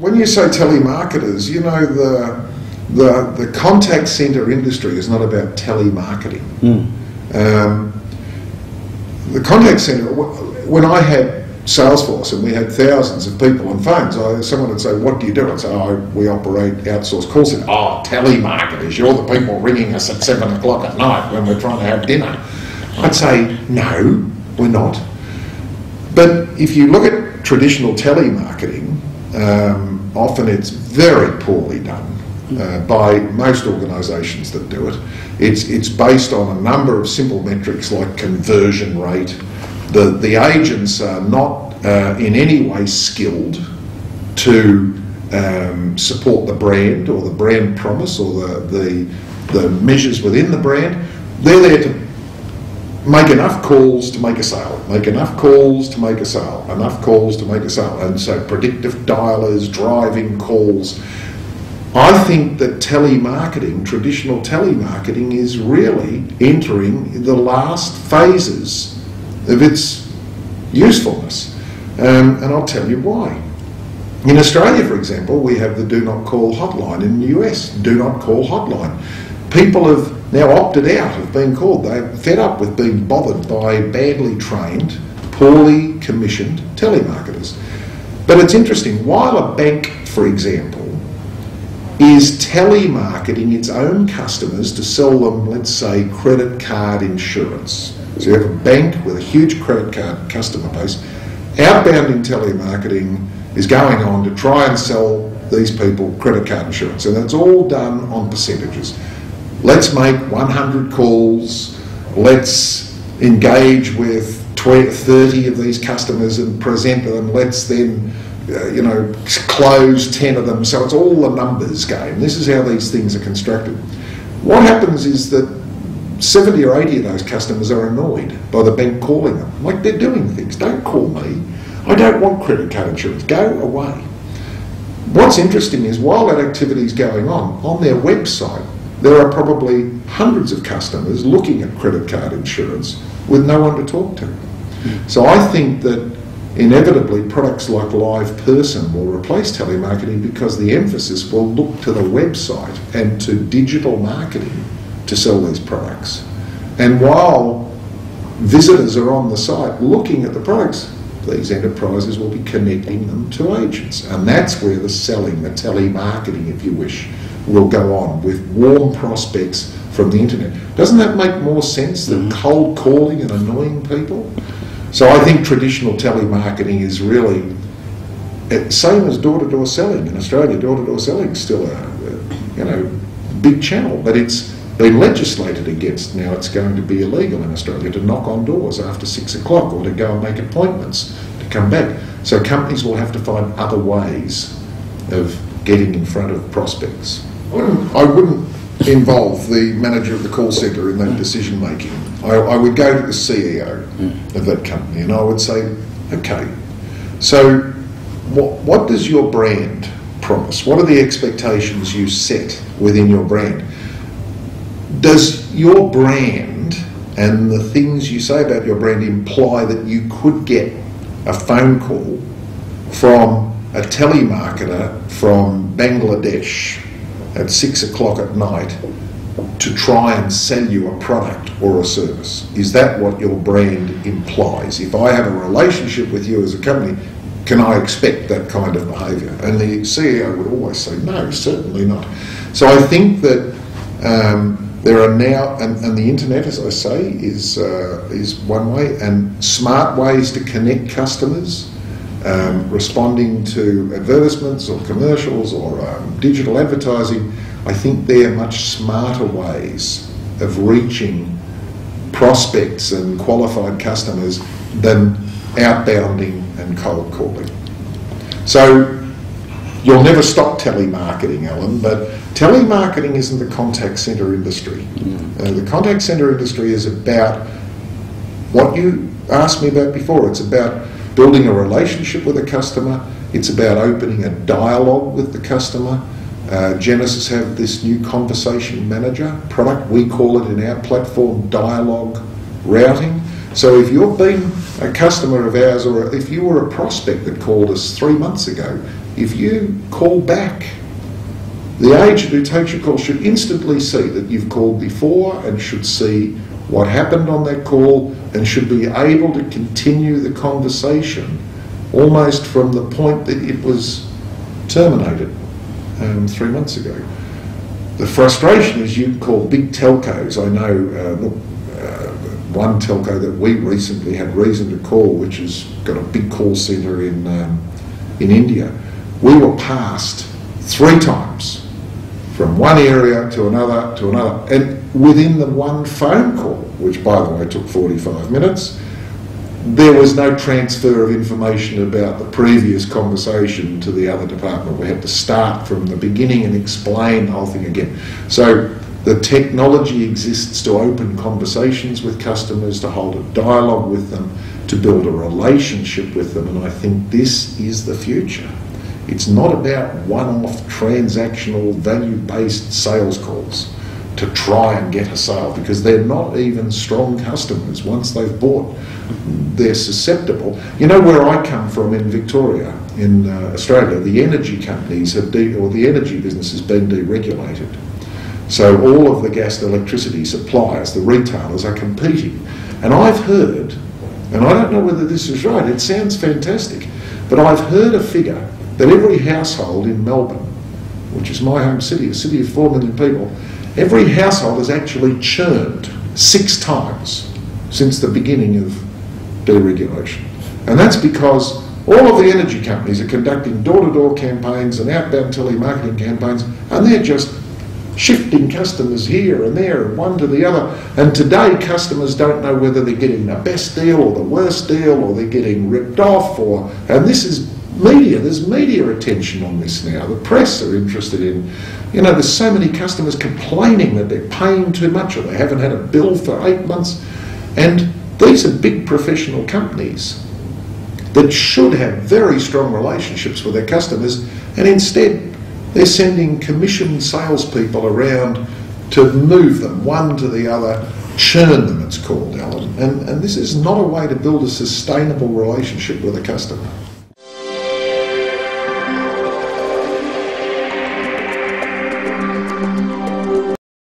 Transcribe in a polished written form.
when you say telemarketers, you know, the contact centre industry is not about telemarketing. The contact centre, when I had Salesforce and we had thousands of people on phones, someone would say, what do you do? I'd say, oh, we operate outsourced call centre. Oh, telemarketers, you're the people ringing us at 7 o'clock at night when we're trying to have dinner. I'd say, no, we're not. But if you look at traditional telemarketing, often it's very poorly done by most organisations that do it. It's based on a number of simple metrics like conversion rate. The agents are not in any way skilled to support the brand or the brand promise or the measures within the brand. They're there to make enough calls to make a sale, make enough calls to make a sale, enough calls to make a sale. And so predictive dialers, driving calls. I think that telemarketing, traditional telemarketing, is really entering the last phases of its usefulness. And I'll tell you why. In Australia, for example, we have the do not call hotline. In the US, do not call hotline. People have now opted out of being called. They're fed up with being bothered by badly trained, poorly commissioned telemarketers. But it's interesting, while a bank, for example, is telemarketing its own customers to sell them, let's say, credit card insurance. So you have a bank with a huge credit card customer base. Outbounding telemarketing is going on to try and sell these people credit card insurance, and it's all done on percentages. Let's make 100 calls, let's engage with 30 of these customers and present them, let's then close 10 of them. So it's all a numbers game. This is how these things are constructed. What happens is that 70 or 80 of those customers are annoyed by the bank calling them. Like, they're doing things. Don't call me. I don't want credit card insurance. Go away. What's interesting is while that activity is going on their website, there are probably hundreds of customers looking at credit card insurance with no one to talk to. So I think that inevitably products like Live Person will replace telemarketing because the emphasis will look to the website and to digital marketing to sell these products. And while visitors are on the site looking at the products, these enterprises will be connecting them to agents. And that's where the selling, the telemarketing, if you wish, will go on with warm prospects from the internet. Doesn't that make more sense than cold calling and annoying people? So I think traditional telemarketing is really same as door-to-door selling in Australia. Door-to-door selling is still a big channel, but it's been legislated against. Now it's going to be illegal in Australia to knock on doors after 6 o'clock or to go and make appointments to come back. So companies will have to find other ways of getting in front of prospects. I wouldn't involve the manager of the call centre in that decision making. I would go to the CEO of that company and I would say, okay, so what does your brand promise? What are the expectations you set within your brand? Does your brand and the things you say about your brand imply that you could get a phone call from a telemarketer from Bangladesh at 6 o'clock at night to try and sell you a product or a service? Is that what your brand implies? If I have a relationship with you as a company, can I expect that kind of behaviour? And the CEO would always say, no, certainly not. So I think that there are now, and the internet, as I say, is one way, and smart ways to connect customers, responding to advertisements or commercials or digital advertising. I think they're much smarter ways of reaching prospects and qualified customers than outbounding and cold calling. So you'll never stop telemarketing, Alan, but telemarketing isn't the contact centre industry. The contact centre industry is about what you asked me about before. It's about building a relationship with a customer. It's about opening a dialogue with the customer. Genesis have this new conversation manager product. We call it in our platform dialogue routing. So if you've been a customer of ours, or if you were a prospect that called us 3 months ago, if you call back, the agent who takes your call should instantly see that you've called before and should see what happened on that call and should be able to continue the conversation almost from the point that it was terminated 3 months ago. The frustration is you call big telcos. I know one telco that we recently had reason to call, which has got a big call centre in India. We were passed 3 times from one area to another, and within the one phone call, which by the way took 45 minutes, there was no transfer of information about the previous conversation to the other department. We had to start from the beginning and explain the whole thing again. So the technology exists to open conversations with customers, to hold a dialogue with them, to build a relationship with them, and I think this is the future. It's not about one-off transactional value-based sales calls to try and get a sale, because they're not even strong customers. Once they've bought, they're susceptible. You know where I come from in Victoria, in Australia, the energy companies have the energy business has been deregulated. So all of the gas and electricity suppliers, the retailers, are competing. And I've heard, and I don't know whether this is right, it sounds fantastic, but I've heard a figure that every household in Melbourne, which is my home city, a city of 4 million people, every household has actually churned 6 times since the beginning of deregulation. And that's because all of the energy companies are conducting door-to-door campaigns and outbound telemarketing campaigns, and they're just shifting customers here and there and one to the other. And today customers don't know whether they're getting the best deal or the worst deal, or they're getting ripped off, and this is media. There's media attention on this now. The press are interested in, there's so many customers complaining that they're paying too much or they haven't had a bill for 8 months. And these are big professional companies that should have very strong relationships with their customers, and instead they're sending commissioned salespeople around to move them one to the other, churn them, it's called, Alan. And this is not a way to build a sustainable relationship with a customer.